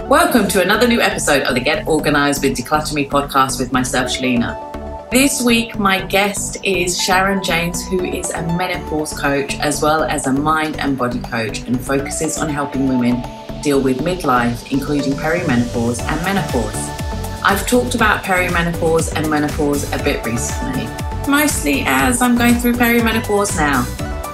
Welcome to another new episode of the Get Organised with Declutter Me podcast with myself, Shalina. This week, my guest is Sharon James, who is a menopause coach as well as a mind and body coach and focuses on helping women deal with midlife, including perimenopause and menopause. I've talked about perimenopause and menopause a bit recently, mostly as I'm going through perimenopause now.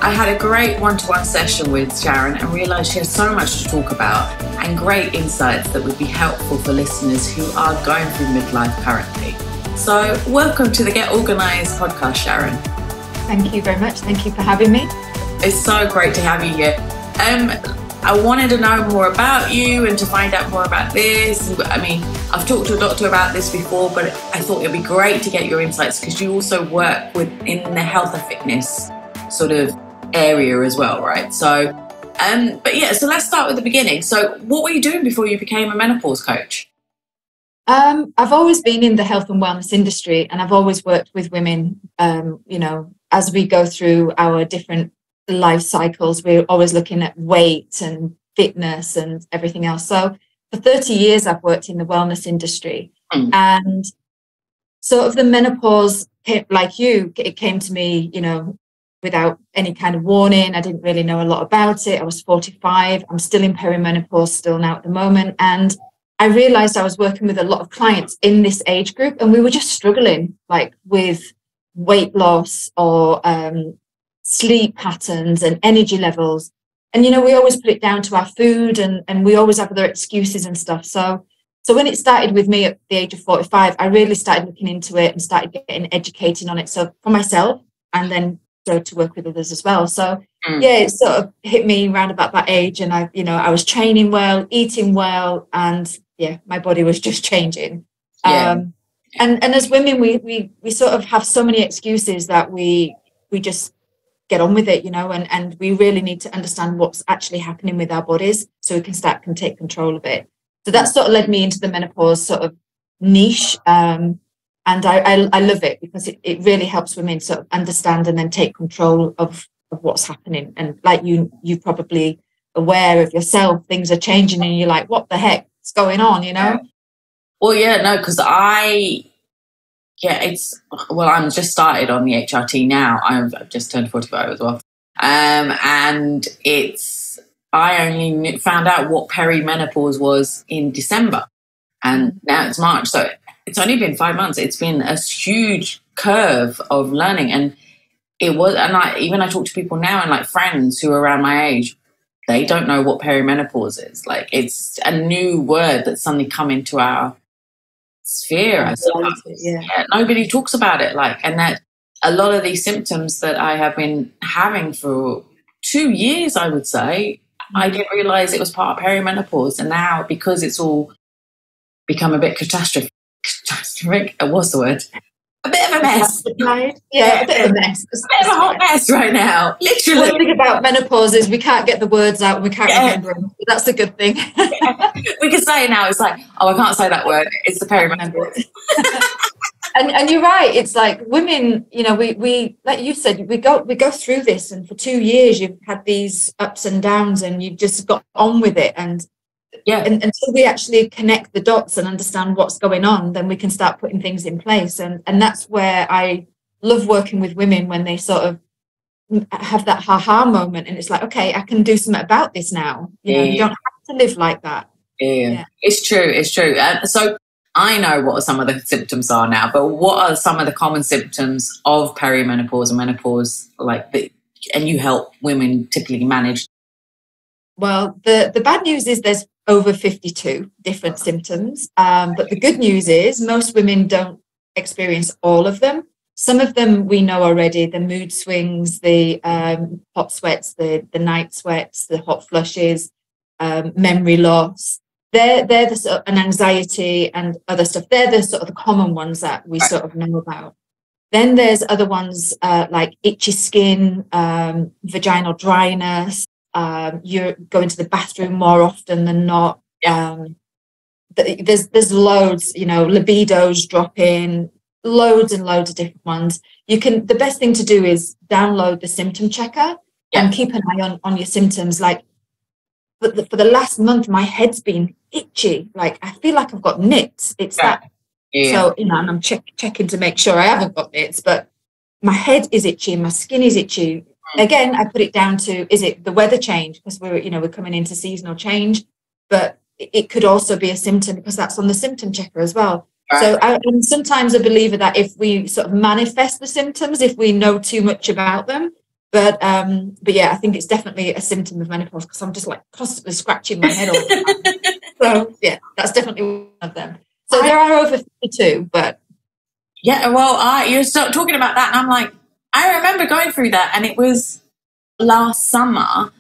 I had a great one-to-one session with Sharon and realised she has so much to talk about and great insights that would be helpful for listeners who are going through midlife currently. So welcome to the Get Organised podcast, Sharon. Thank you very much. Thank you for having me. It's so great to have you here. I wanted to know more about you and to find out more about this. I mean, I've talked to a doctor about this before, but I thought it'd be great to get your insights because you also work in the health and fitness sort of area as well, right? So, so let's start with the beginning. So what were you doing before you became a menopause coach? I've always been in the health and wellness industry, and I've always worked with women, as we go through our different life cycles, we're always looking at weight and fitness and everything else. So for 30 years, I've worked in the wellness industry. And sort of the menopause, it came to me, without any kind of warning. I didn't really know a lot about it. I was 45. I'm still in perimenopause still now at the moment. And I realized I was working with a lot of clients in this age group, and we were just struggling with weight loss or sleep patterns and energy levels. And, we always put it down to our food and we always have other excuses and stuff. So when it started with me at the age of 45, I really started looking into it and started getting educated on it. So for myself, and then to work with others as well. So it sort of hit me around about that age, and I was training well, eating well, and my body was just changing. And as women, we sort of have so many excuses that we just get on with it, and we really need to understand what's actually happening with our bodies so we can take control of it. So that sort of led me into the menopause sort of niche. And I love it because it really helps women sort of understand and then take control of what's happening. And like you're probably aware of yourself, things are changing and you're like, what the heck is going on, Well, because I'm just started on the HRT now. I've just turned 45 as well. And I only found out what perimenopause was in December, and now it's March. So it's only been 5 months. It's been a huge curve of learning. And I talk to people now and friends who are around my age, they don't know what perimenopause is. It's a new word that's suddenly come into our sphere. I suppose. Nobody talks about it. And that a lot of these symptoms that I have been having for 2 years, I would say, I didn't realize it was part of perimenopause. And now, because it's all become a bit catastrophic, what's the word? A bit of a mess. A bit of a mess. A bit of a hot mess right now, literally. The thing about menopause is we can't get the words out and we can't remember them. That's a good thing. We can say it now. It's I can't say that word. It's the perimenopause. And you're right. It's women, we like you said, we go through this, and for 2 years you've had these ups and downs, and you've just got on with it. And until we actually connect the dots and understand what's going on, then we can start putting things in place. And that's where I love working with women, when they sort of have that ha-ha moment, and it's okay, I can do something about this now. You don't have to live like that. It's true. So I know what some of the symptoms are now, but what are some of the common symptoms of perimenopause and menopause, and you help women typically manage? Well, the bad news is there's over 52 different symptoms. But the good news is most women don't experience all of them. Some of them we know already: the mood swings, the hot sweats, the night sweats, the hot flushes, memory loss. They're the sort of, and anxiety and other stuff. They're the sort of the common ones that we sort of know about. Then there's other ones like itchy skin, vaginal dryness. You're going to the bathroom more often than not. There's loads, libido's dropping, loads and loads of different ones. The best thing to do is download the symptom checker and keep an eye on your symptoms. but for the last month, my head's been itchy. Like I feel like I've got nits. It's that. Yeah. So, and I'm checking to make sure I haven't got nits, but my head is itchy, my skin is itchy. Again, I put it down to, is it the weather change? Because we're coming into seasonal change, but it could also be a symptom because that's on the symptom checker as well. Right. So I'm sometimes a believer that if we sort of manifest the symptoms, if we know too much about them, but yeah, I think it's definitely a symptom of menopause because I'm just like constantly scratching my head all the time. So yeah, that's definitely one of them. So there are over 52, but yeah. Well, you're talking about that, and I'm like, I remember going through that, and it was last summer.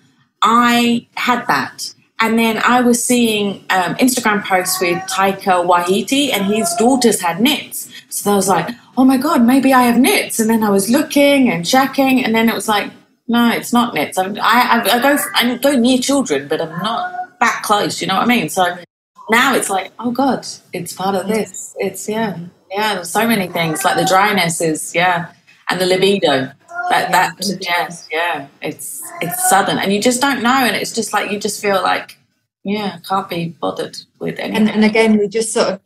I had that, and then I was seeing Instagram posts with Taika Waititi, and his daughters had nits. So I was like, oh my God, maybe I have nits. And then I was looking and checking, and then it was like, no, it's not nits. I go near children, but I'm not that close. You know what I mean? So now it's like, oh God, it's part of this. It's there's so many things. Like the dryness is and the libido. It's sudden, and you just don't know, and it's just like you just feel like can't be bothered with anything. And again, we just sort of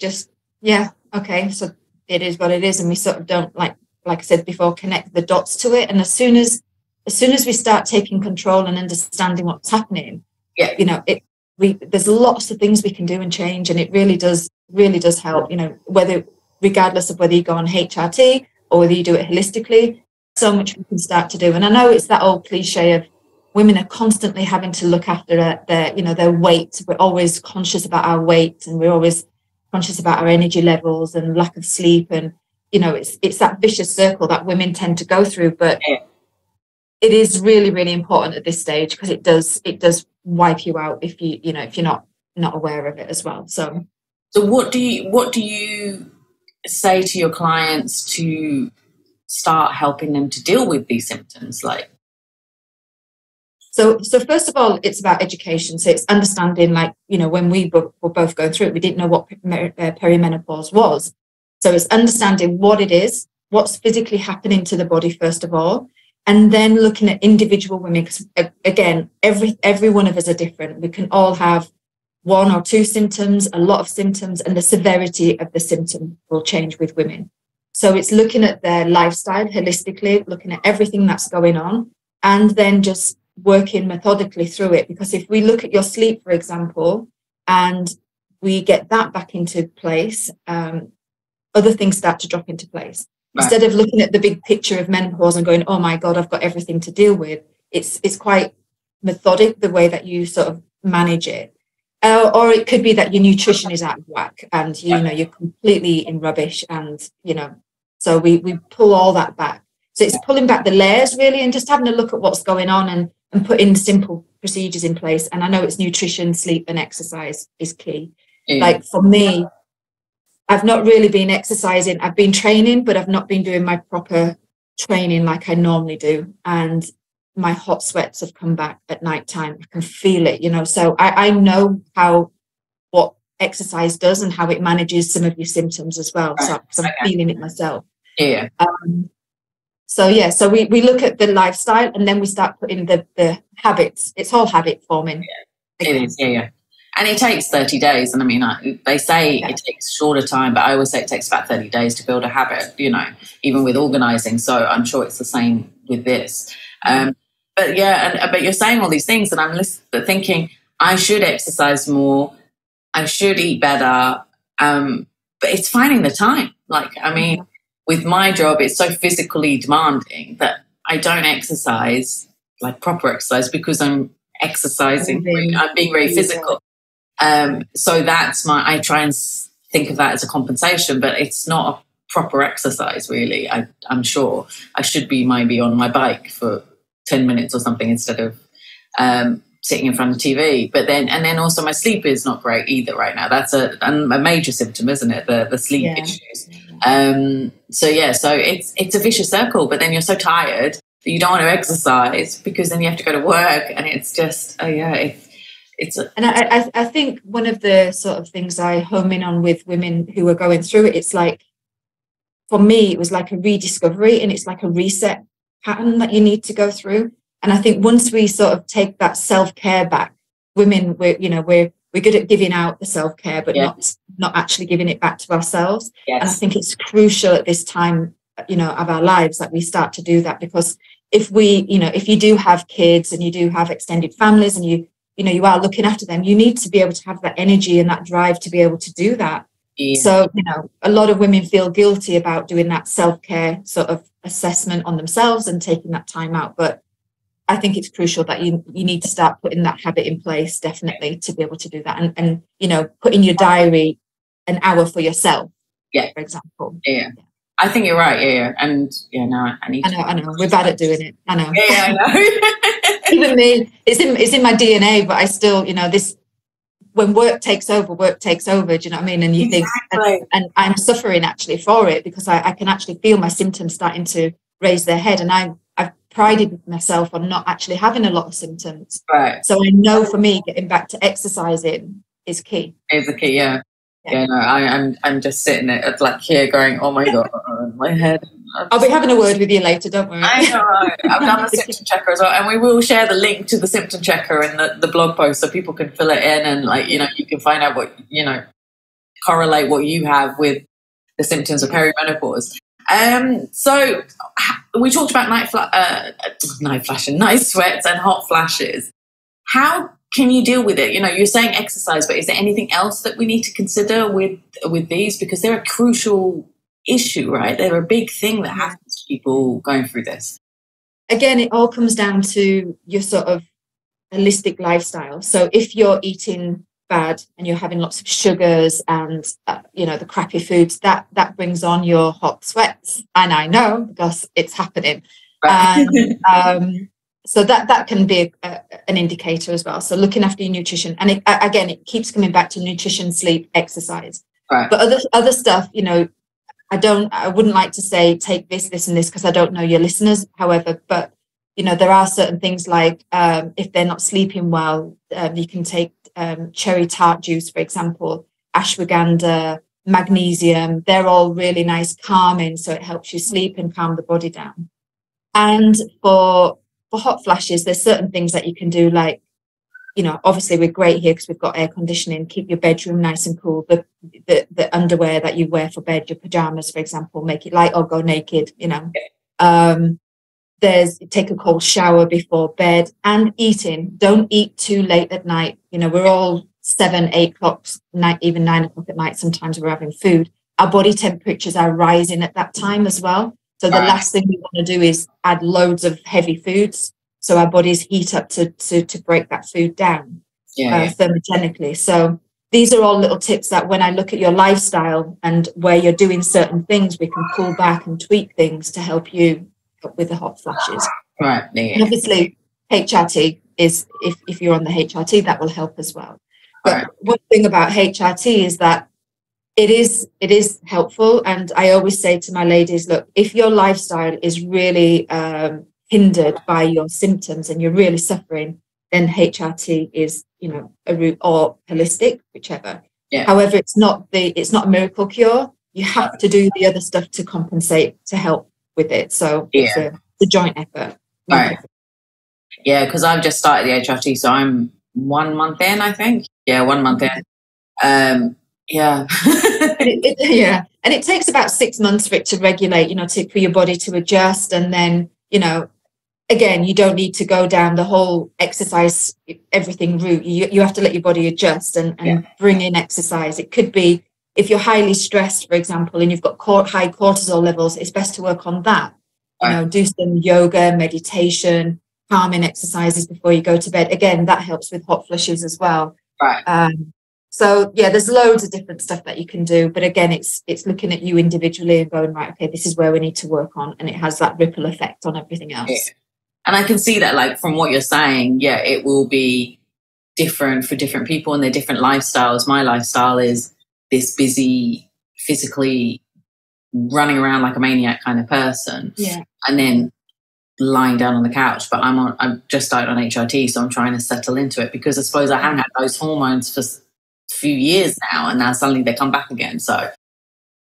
okay, so it is what it is, and we sort of don't like I said before, connect the dots to it. And as soon as we start taking control and understanding what's happening, there's lots of things we can do and change, and it really does help. Regardless of whether you go on HRT or whether you do it holistically, so much we can start to do. And I know it's that old cliche of women are constantly having to look after their weight. We're always conscious about our weight, and we're always conscious about our energy levels and lack of sleep. And it's that vicious circle that women tend to go through. But it is really, really important at this stage because it does wipe you out if you're not aware of it as well. So what do you say to your clients to start helping them to deal with these symptoms? Like, so first of all, it's about education. So it's understanding, when we were both going through it, we didn't know what perimenopause was. So it's understanding what it is, what's physically happening to the body first of all, and then looking at individual women. Because again, every one of us are different. We can all have one or two symptoms, a lot of symptoms, and the severity of the symptom will change with women. So it's looking at their lifestyle holistically, looking at everything that's going on, and then just working methodically through it. Because if we look at your sleep, for example, and we get that back into place, other things start to drop into place. Right. Instead of looking at the big picture of menopause and going, oh my God, I've got everything to deal with, it's quite methodic, the way that you sort of manage it. Or it could be that your nutrition is out of whack and you're completely in rubbish, and so we pull all that back. So it's pulling back the layers really, and just having a look at what's going on and putting simple procedures in place. And I know it's nutrition, sleep, and exercise is key. Like for me, I've not really been exercising. I've been training, but I've not been doing my proper training like I normally do. And my hot sweats have come back at night time. I can feel it, so I know what exercise does and how it manages some of your symptoms as well. So I'm feeling it myself. Yeah. So we look at the lifestyle, and then we start putting the habits. It's all habit forming. Yeah. It is. Yeah. And it takes 30 days. And I mean, they say it takes shorter time, but I always say it takes about 30 days to build a habit, even with organizing. So I'm sure it's the same with this. But you're saying all these things, and I'm thinking I should exercise more, I should eat better, but it's finding the time. With my job, it's so physically demanding that I don't exercise, like proper exercise, because I'm exercising. I'm being very physical. So that's I try and think of that as a compensation, but it's not a proper exercise, really. I'm sure I should be maybe on my bike for 10 minutes or something instead of sitting in front of TV. But then also my sleep is not great either right now. That's a major symptom, isn't it? The sleep issues. So it's a vicious circle, but then you're so tired that you don't want to exercise because then you have to go to work, and it's just, And I think one of the sort of things I home in on with women who are going through it, it's like, for me, it was like a rediscovery, and it's like a reset pattern that you need to go through. And I think once we sort of take that self-care back, women, we're good at giving out the self-care, but not actually giving it back to ourselves. Yes. And I think it's crucial at this time, of our lives, that we start to do that, because if you do have kids and you do have extended families and you are looking after them, you need to be able to have that energy and that drive to be able to do that. Yeah. So, a lot of women feel guilty about doing that self-care sort of assessment on themselves and taking that time out. But I think it's crucial that you need to start putting that habit in place, definitely, to be able to do that. And put in your diary an hour for yourself, for example. Yeah. I think you're right. Yeah. And no, I know. We're bad at doing it. I know. Yeah, I know. Even me, it's in my DNA, but I still, when work takes over, do you know what I mean? And you think, and I'm suffering actually for it, because I can actually feel my symptoms starting to raise their head. And I've prided myself on not actually having a lot of symptoms. Right. So I know for me, getting back to exercising is key. Is the key, yeah. Yeah, no, I'm just sitting at like here going, oh my God, my head. I'll be having a word with you later, don't worry. I know. I've done the symptom checker as well, and we will share the link to the symptom checker in the blog post so people can fill it in, and you can find out what, correlate what you have with the symptoms of perimenopause. So we talked about night sweats and hot flashes. How can you deal with it? You're saying exercise, but is there anything else that we need to consider with these? Because they're a crucial issue, right? They're a big thing that happens to people going through this. Again, it all comes down to your sort of holistic lifestyle. So if you're eating bad and you're having lots of sugars and the crappy foods, that brings on your hot sweats, and I know because it's happening. Right. And so that can be an indicator as well. So looking after your nutrition, and it keeps coming back to nutrition, sleep, exercise. Right. But other stuff, I wouldn't like to say take this and this, because I don't know your listeners. However, but there are certain things like if they're not sleeping well, you can take cherry tart juice, for example, ashwagandha, magnesium. They're all really nice calming, so it helps you sleep and calm the body down. And for hot flashes, there's certain things that you can do, like, obviously we're great here because we've got air conditioning. Keep your bedroom nice and cool. The underwear that you wear for bed, your pajamas, for example, make it light or go naked. Take a cold shower before bed, and eating. Don't eat too late at night. We're all 7, 8 o'clock, even 9 o'clock at night. Sometimes we're having food. Our body temperatures are rising at that time as well. So the last thing we want to do is add loads of heavy foods, so our bodies heat up to break that food down thermogenically. So these are all little tips that when I look at your lifestyle and where you're doing certain things, we can pull back and tweak things to help you with the hot flashes. Right. Yeah. And obviously, HRT is, if you're on the HRT, that will help as well. But one thing about HRT is that it is helpful, and I always say to my ladies, look, if your lifestyle is really hindered by your symptoms and you're really suffering, then HRT is a route, or holistic, whichever. Yeah. However, it's not a miracle cure. You have to do the other stuff to compensate, to help with it. So it's a joint effort. Right. Yeah, because I've just started the HRT, so I'm 1 month in, I think. Yeah, 1 month in. Yeah. And it takes about 6 months for it to regulate, for your body to adjust. And then, again, you don't need to go down the whole exercise, everything route. You have to let your body adjust and bring in exercise. It could be, if you're highly stressed, for example, and you've got high cortisol levels, it's best to work on that. Do some yoga, meditation, calming exercises before you go to bed. Again, that helps with hot flushes as well. Right. So there's loads of different stuff that you can do, but again, it's looking at you individually and going, right, okay, this is where we need to work on, and it has that ripple effect on everything else. Yeah. And I can see that, like, from what you're saying, it will be different for different people and their different lifestyles. My lifestyle is this busy, physically running around like a maniac kind of person, and then lying down on the couch. But I've just started on HRT, so I'm trying to settle into it, because I suppose I haven't had those hormones for few years now, and now suddenly they come back again. So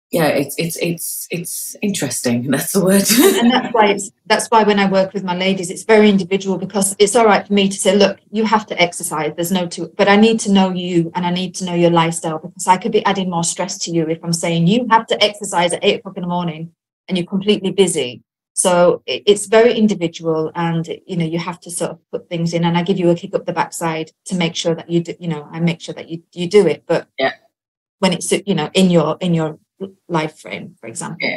yeah, it's interesting. That's the word. And that's why when I work with my ladies, it's very individual, because it's all right for me to say, look, you have to exercise. There's no two, but I need to know you and I need to know your lifestyle, because I could be adding more stress to you if I'm saying you have to exercise at 8 o'clock in the morning and you're completely busy. So it's very individual, and you have to sort of put things in, and I give you a kick up the backside to make sure that you do. I make sure that you do it. But yeah, when it's in your life frame, for example,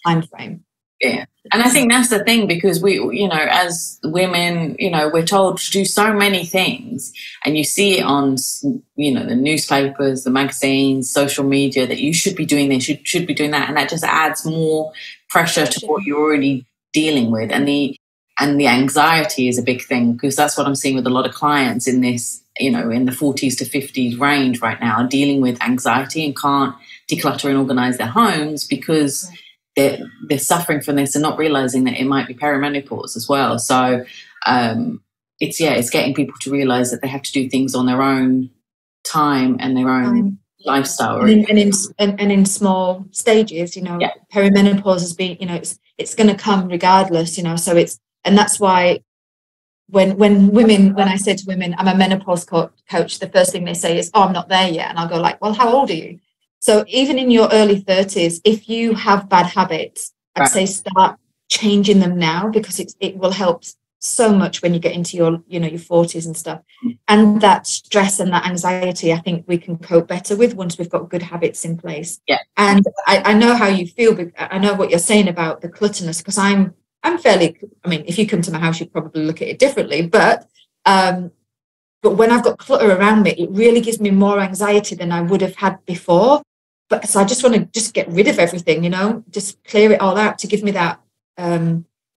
time frame. Yeah. And I think that's the thing, because we, as women, we're told to do so many things, and you see it on, the newspapers, the magazines, social media, that you should be doing this, you should be doing that. And that just adds more pressure to what you're already dealing with. And the anxiety is a big thing, because that's what I'm seeing with a lot of clients in this, in the 40s to 50s range right now, are dealing with anxiety and can't declutter and organize their homes because they're suffering from this and not realizing that it might be perimenopause as well. So it's getting people to realize that they have to do things on their own time and their own lifestyle, and in small stages. Perimenopause has been, it's going to come regardless. So and that's why when I say to women, I'm a menopause coach, the first thing they say is, "Oh, I'm not there yet," and I'll go like, "Well, how old are you?" So even in your early 30s, if you have bad habits, I'd say start changing them now, because it will help so much when you get into your 40s and stuff. And that stress and that anxiety, I think we can cope better with once we've got good habits in place. Yeah. And I know how you feel, but I know what you're saying about the clutterness, because I'm fairly, if you come to my house, you'd probably look at it differently, but when I've got clutter around me, it really gives me more anxiety than I would have had before. But so I just want to just get rid of everything, just clear it all out to give me that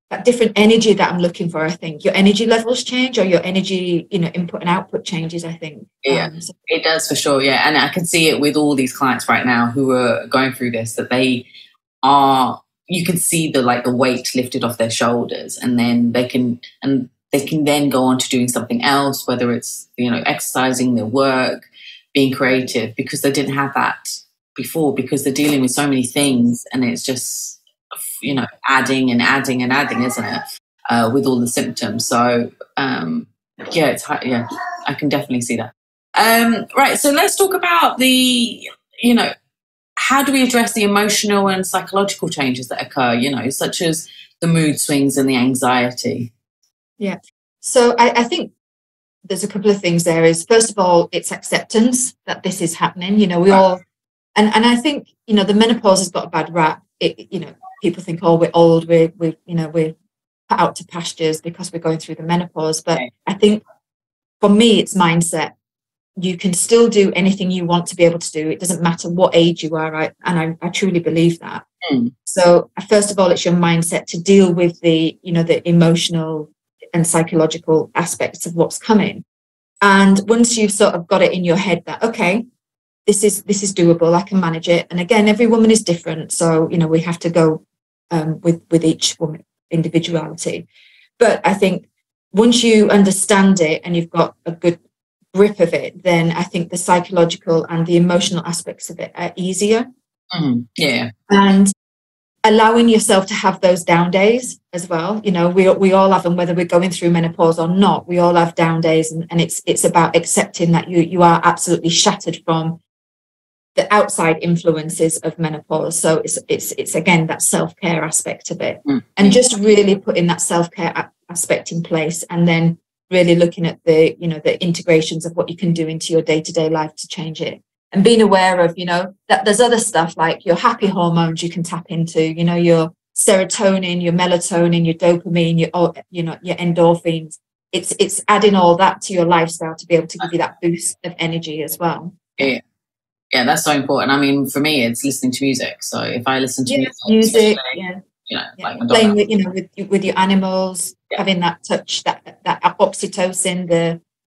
that different energy that I'm looking for. I think your energy levels change, or your energy, input and output changes, I think. Yeah, it does for sure. Yeah. And I can see it with all these clients right now who are going through this, that you can see the weight lifted off their shoulders, and then they can then go on to doing something else, whether it's, exercising, their work, being creative, because they didn't have that before, because they're dealing with so many things, and it's just, adding and adding and adding, isn't it? With all the symptoms. So, it's hard. Yeah, I can definitely see that. Right. So let's talk about how do we address the emotional and psychological changes that occur, such as the mood swings and the anxiety? Yeah. So I think there's a couple of things there. Is, first of all, it's acceptance that this is happening. We all, and I think, the menopause has got a bad rap. People think, oh, we're old, we're put out to pastures because we're going through the menopause. But I think for me, it's mindset. You can still do anything you want to be able to do. It doesn't matter what age you are, right? And I truly believe that. So first of all, it's your mindset to deal with the emotional and psychological aspects of what's coming. And once you've sort of got it in your head that, okay, this is doable, I can manage it. And again, every woman is different. So, we have to go with each woman individuality. But I think once you understand it and you've got a good grip of it, then I think the psychological and the emotional aspects of it are easier. Yeah. And allowing yourself to have those down days as well. We all have them, whether we're going through menopause or not. We all have down days, and it's about accepting that you are absolutely shattered from the outside influences of menopause. So it's again that self-care aspect of it, and just really putting that self-care aspect in place, and then really looking at the integrations of what you can do into your day-to-day life to change it. And being aware of, that there's other stuff like your happy hormones you can tap into, your serotonin, your melatonin, your dopamine, your endorphins. It's adding all that to your lifestyle to be able to give you that boost of energy as well. Yeah. Yeah, that's so important. For me, it's listening to music. So if I listen to music, like playing with your animals, having that touch, that oxytocin,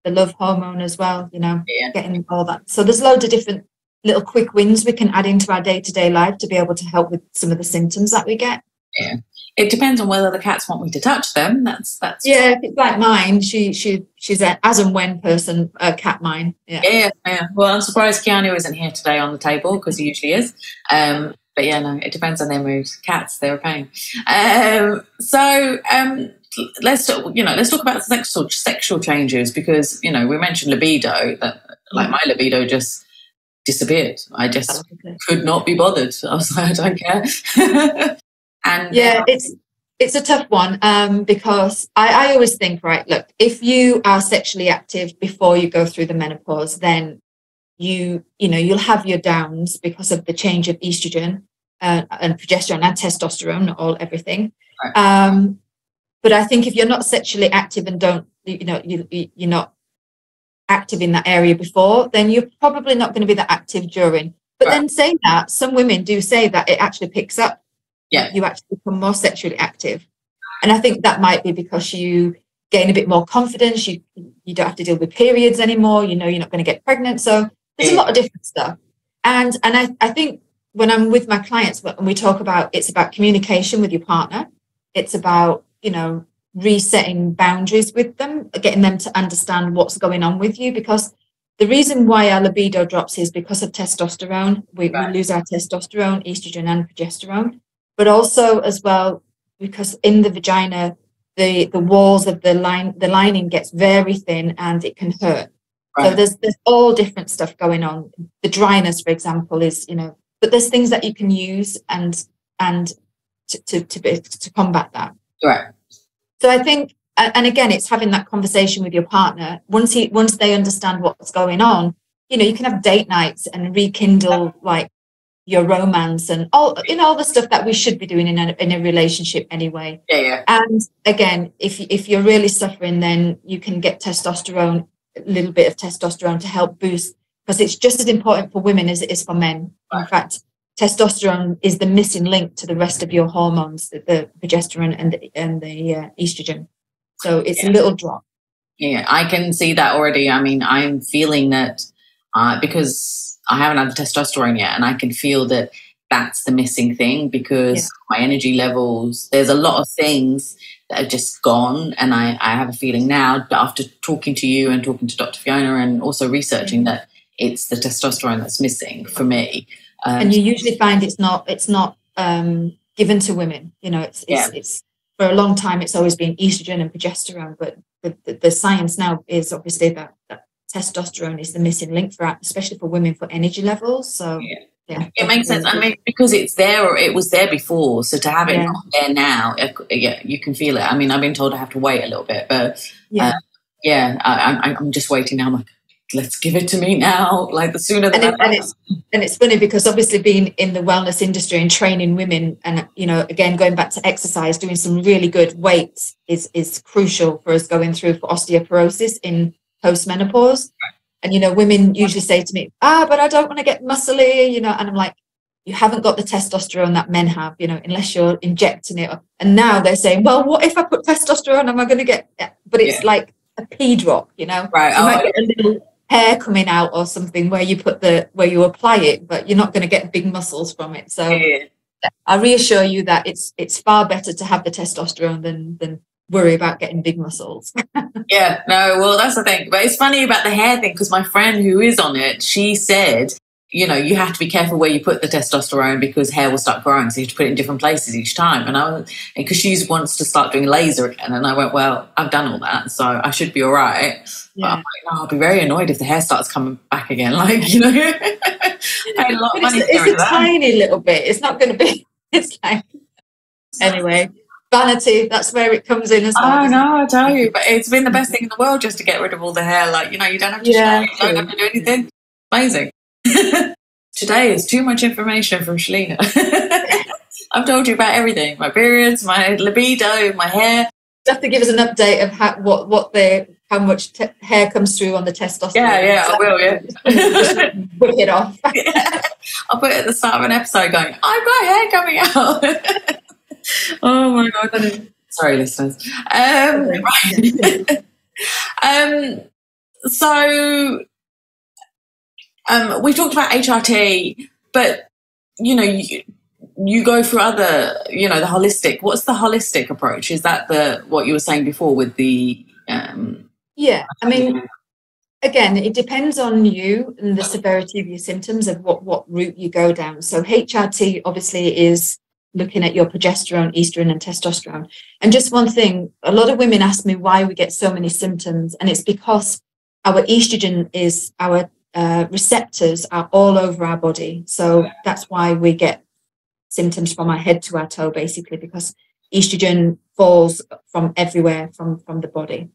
the love hormone as well, getting all that. So there's loads of different little quick wins we can add into our day-to-day life to be able to help with some of the symptoms that we get. Yeah. It depends on whether the cats want me to touch them. That's yeah. If it's like mine, she's an as and when person, cat mine. Yeah. Well, I'm surprised Keanu isn't here today on the table, because he usually is. But yeah, no, it depends on their mood. Cats, they're a pain. Let's talk about sexual changes, because we mentioned libido. That like my libido just disappeared. I just could not be bothered. I was like, I don't care. And yeah, it's a tough one, because I always think, right, look, if you are sexually active before you go through the menopause, then you'll have your downs because of the change of estrogen and progesterone and testosterone, not everything. Right. But I think if you're not sexually active and you're not active in that area before, then you're probably not going to be that active during. But right. then saying that, some women do say that it actually picks up. Yeah. You actually become more sexually active. And I think that might be because you gain a bit more confidence. You don't have to deal with periods anymore. You're not going to get pregnant. So there's a lot of different stuff. And I think when I'm with my clients, when we talk about, it's about communication with your partner. It's about, resetting boundaries with them, getting them to understand what's going on with you. Because the reason why our libido drops is because of testosterone. We lose our testosterone, estrogen, and progesterone. But also as well, because in the vagina, the walls of the lining gets very thin and it can hurt. Right. So there's all different stuff going on. The dryness, for example, is, but there's things that you can use and to combat that. Right. So I think, and again, it's having that conversation with your partner. Once they understand what's going on, you can have date nights and rekindle like your romance and all the stuff that we should be doing in a relationship anyway. Yeah. And again, if you're really suffering, then you can get testosterone, a little bit of testosterone to help boost, because it's just as important for women as it is for men. Right. In fact, testosterone is the missing link to the rest of your hormones, the progesterone and the estrogen. So it's a little drop. Yeah, I can see that already. I mean, I'm feeling that because I haven't had the testosterone yet, and I can feel that that's the missing thing, because my energy levels, there's a lot of things that have just gone. And I have a feeling now, after talking to you and talking to Dr. Fiona and also researching, that it's the testosterone that's missing for me. And you usually find it's not given to women. It's for a long time it's always been estrogen and progesterone, but the science now is obviously that testosterone is the missing link especially for women, for energy levels. So it makes sense. I mean, because it's there, or it was there before, so to have it not there now, you can feel it. I mean, I've been told I have to wait a little bit, but I'm just waiting now. I'm like, let's give it to me now, like the sooner the better. And it's funny because obviously being in the wellness industry and training women, and again going back to exercise, doing some really good weights is crucial for us going through for osteoporosis in post-menopause. And women usually say to me, but I don't want to get muscly, and I'm like, you haven't got the testosterone that men have, unless you're injecting it. And now they're saying, well, what if I put testosterone, am I going to get, but it's like a pea drop, right? You might get a little hair coming out or something where you apply it, but you're not going to get big muscles from it. So I reassure you that it's far better to have the testosterone than worry about getting big muscles. Well, that's the thing. But it's funny about the hair thing, because my friend who is on it, she said, you have to be careful where you put the testosterone, because hair will start growing, so you have to put it in different places each time. And because she wants to start doing laser again, and I went, well, I've done all that, so I should be all right. But I'm like, no, I'll be very annoyed if the hair starts coming back again. Like, paid a lot of money. It's a tiny little bit. It's not going to be. It's like anyway. Vanity, that's where it comes in as well. Oh, no, I tell you. But it's been the best thing in the world just to get rid of all the hair. Like, you don't have to shave, you don't have to do anything. Amazing. Today is too much information from Shalina. I've told you about everything. My periods, my libido, my hair. You have to give us an update of how much hair comes through on the testosterone. I will, Just whip it off. I'll put it at the start of an episode going, I've got hair coming out. Oh my God. Sorry, listeners. So we talked about HRT, but you go through other, the holistic. What's the holistic approach? Is that what you were saying before with the I mean, Again, it depends on you and the severity of your symptoms of what route you go down. So HRT obviously is looking at your progesterone, estrogen, and testosterone. And just one thing, a lot of women ask me why we get so many symptoms, and it's because our estrogen is our receptors are all over our body. So that's why we get symptoms from our head to our toe, basically, because estrogen falls from everywhere from the body.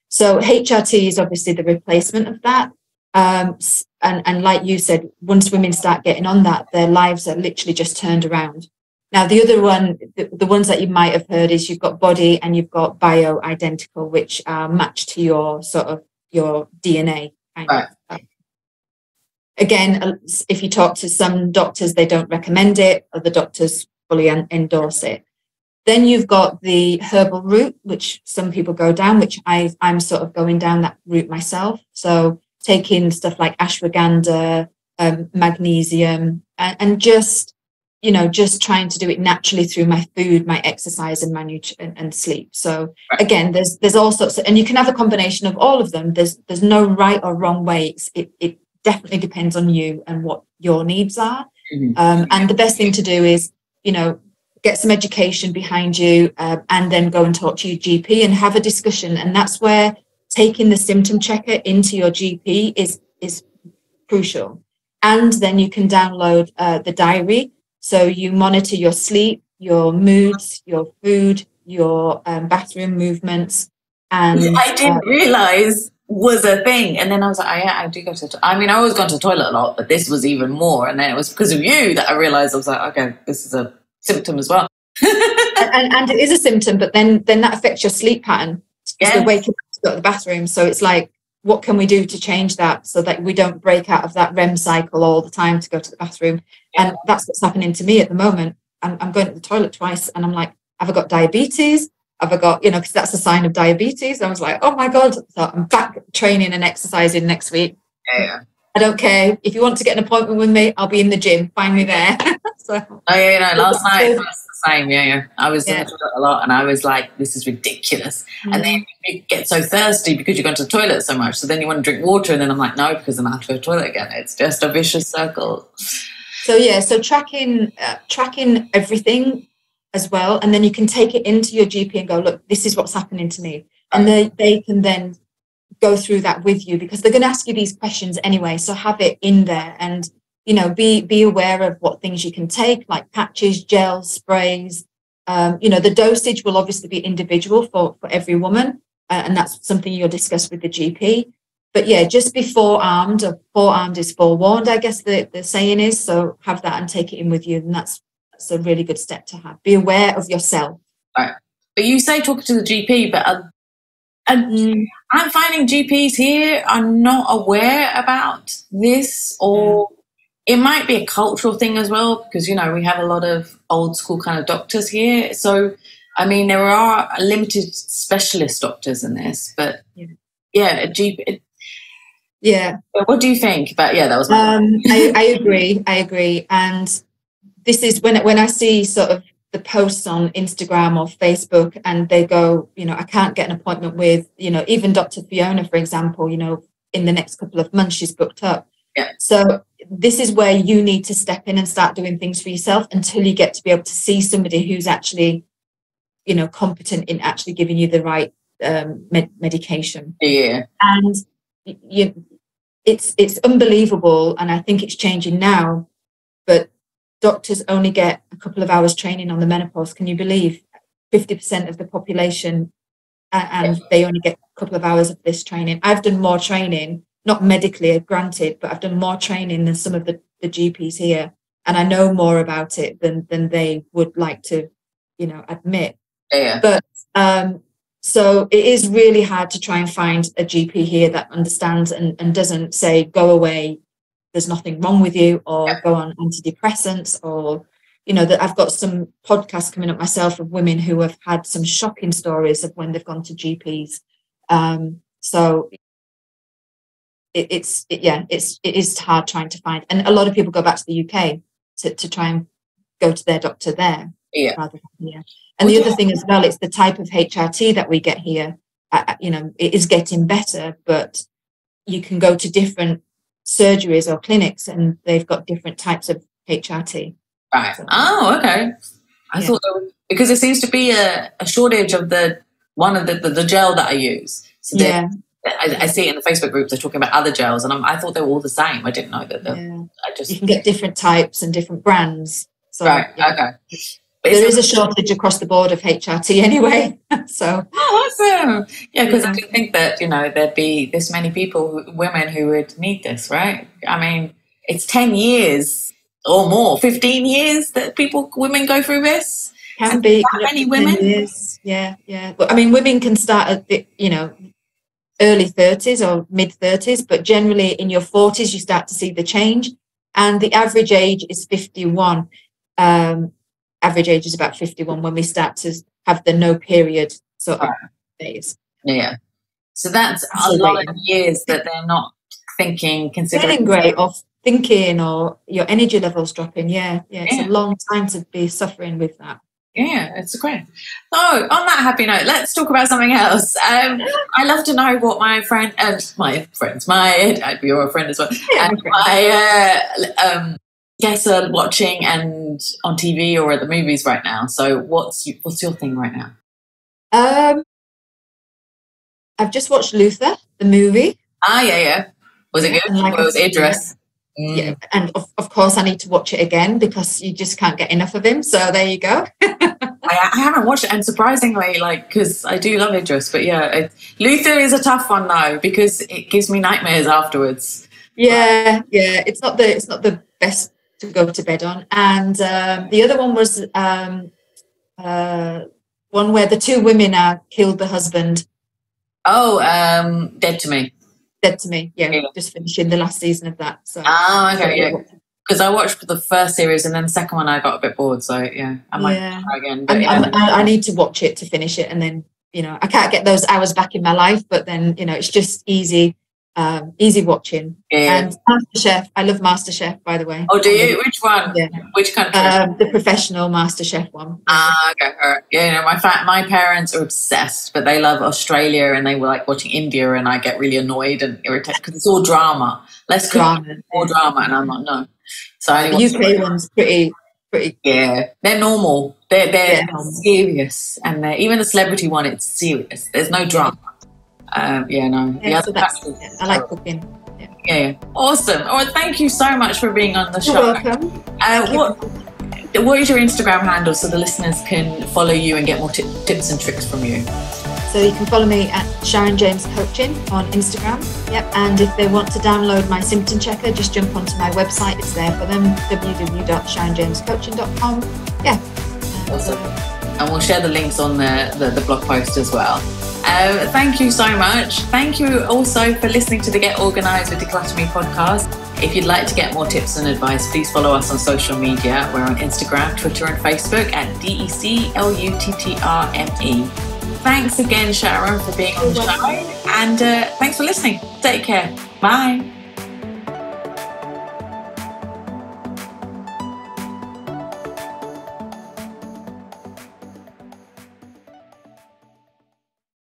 So HRT is obviously the replacement of that. And like you said, once women start getting on that, their lives are literally just turned around. Now, the other one, the ones that you might have heard is you've got body and you've got bio-identical, which are matched to your sort of your DNA. Kind of. Again, if you talk to some doctors, they don't recommend it. Other doctors fully endorse it. Then you've got the herbal route, which some people go down, which I'm sort of going down that route myself. So taking stuff like ashwagandha, magnesium, and just, just trying to do it naturally through my food, my exercise, and my and sleep. So again, there's all sorts of, and you can have a combination of all of them. There's no right or wrong way. It definitely depends on you and what your needs are. And the best thing to do is, get some education behind you, and then go and talk to your GP and have a discussion. And that's where taking the symptom checker into your GP is crucial. And then you can download the diary. So you monitor your sleep, your moods, your food, your bathroom movements. And I didn't realize was a thing. And then I was like, I do go to I always gone to the toilet a lot, but this was even more. And then it was because of you that I realized, I was like, okay, this is a symptom as well. and it is a symptom, but then that affects your sleep pattern. Because you're waking up to go to the bathroom. So it's like, what can we do to change that so that we don't break out of that REM cycle all the time to go to the bathroom? And that's what's happening to me at the moment. I'm going to the toilet twice and I'm like, have I got diabetes? Have I got, because that's a sign of diabetes. I was like, oh my God. So I'm back training and exercising next week. Yeah. I don't care. If you want to get an appointment with me, I'll be in the gym. Find me there. Last night was the same. I was in the toilet a lot and I was like, this is ridiculous. And then you get so thirsty because you're going to the toilet so much. So then you want to drink water. And then I'm like, no, because then I have to go to the toilet again. It's just a vicious circle. So tracking everything as well. And then you can take it into your GP and go, look, this is what's happening to me. And they can then go through that with you because they're going to ask you these questions anyway. So have it in there and, be aware of what things you can take, like patches, gels, sprays. The dosage will obviously be individual for every woman. And that's something you'll discuss with the GP. But just be forearmed, or forearmed is forewarned, I guess the saying is. So have that and take it in with you. And that's a really good step to have. Be aware of yourself. Right. But you say talk to the GP, but I'm finding GPs here are not aware about this, or it might be a cultural thing as well, because, we have a lot of old school kind of doctors here. So, there are limited specialist doctors in this, but a GP. What do you think? But that was I agree. And this is when I see sort of the posts on Instagram or Facebook and they go, I can't get an appointment with, even Dr. Fiona, for example, in the next couple of months, she's booked up. Yeah. So this is where you need to step in and start doing things for yourself until you get to be able to see somebody who's actually, competent in actually giving you the right medication. Yeah. And it's unbelievable. And I think it's changing now, but doctors only get a couple of hours training on the menopause. Can you believe 50% of the population and they only get a couple of hours of this training? I've done more training, not medically granted, but I've done more training than some of the GPs here. And I know more about it than they would like to, admit. Yeah. But so it is really hard to try and find a GP here that understands and doesn't say, go away, there's nothing wrong with you, or go on antidepressants, or, that I've got some podcasts coming up myself of women who have had some shocking stories of when they've gone to GPs. So it is hard trying to find, and a lot of people go back to the UK to try and go to their doctor there rather than here. And the other thing as well, it's the type of HRT that we get here. It is getting better, but you can go to different surgeries or clinics, and they've got different types of HRT. Right. Oh, okay. I thought there was, because there seems to be a shortage of the gel that I use. So I see it in the Facebook groups. They're talking about other gels, and I thought they were all the same. I didn't know that. You can get different types and different brands. So, right. Okay. There is a shortage across the board of HRT anyway. So awesome. Yeah, because I didn't think that, there'd be this many women who would need this, right? I mean, it's 10 years or more, 15 years that women go through this. Can be that many women. Years. Yeah. But I mean, women can start at the, early 30s or mid 30s, but generally in your 40s you start to see the change, and the average age is 51. Average age is about 51 when we start to have the no period sort of phase. Yeah. So that's a lot of years that they're not considering. Feeling great or thinking, or your energy levels dropping. Yeah. It's a long time to be suffering with that. Yeah, it's great. So on that happy note, let's talk about something else. I love to know what my friend, you're a friend as well, my guests are watching and on TV or at the movies right now. So what's your thing right now? I've just watched Luther, the movie. Yeah. Was it good? It was Idris. Yeah, and of course I need to watch it again because you just can't get enough of him. So there you go. I haven't watched it, and surprisingly, because I do love Idris, but Luther is a tough one though because it gives me nightmares afterwards. Yeah, it's not the best to go to bed on. And the other one was one where the two women killed the husband. Dead to Me. Dead to Me, yeah. Just finishing the last season of that. So. Okay, yeah. Because I watched the first series and then the second one I got a bit bored, so I might try again. But, I need to watch it to finish it, and then I can't get those hours back in my life, but then it's just easy watching. And MasterChef, I love MasterChef, by the way. Oh, do you? Which one? Yeah. Which country? The professional MasterChef one. Okay. All right. Yeah, my parents are obsessed, but they love Australia, and they were like watching India, and I get really annoyed and irritated because it's all drama. Less drama, more drama, and I'm like, no. So the UK one's pretty. Yeah, they're normal. They're serious, and even the celebrity one, it's serious. There's no drama. I like cooking. Yeah. Awesome. Oh, thank you so much for being on the show. You're welcome. What is your Instagram handle so the listeners can follow you and get more tips and tricks from you? So you can follow me at Sharon James Coaching on Instagram. Yep. And if they want to download my symptom checker, just jump onto my website. It's there for them, www.sharonjamescoaching.com. Yeah. Awesome. And we'll share the links on the blog post as well. Thank you so much. Thank you also for listening to the Get Organised with Declutter Me podcast. If you'd like to get more tips and advice, please follow us on social media. We're on Instagram, Twitter and Facebook at DECLUTTRME. Thanks again, Sharon, for being on the show. And thanks for listening. Take care. Bye.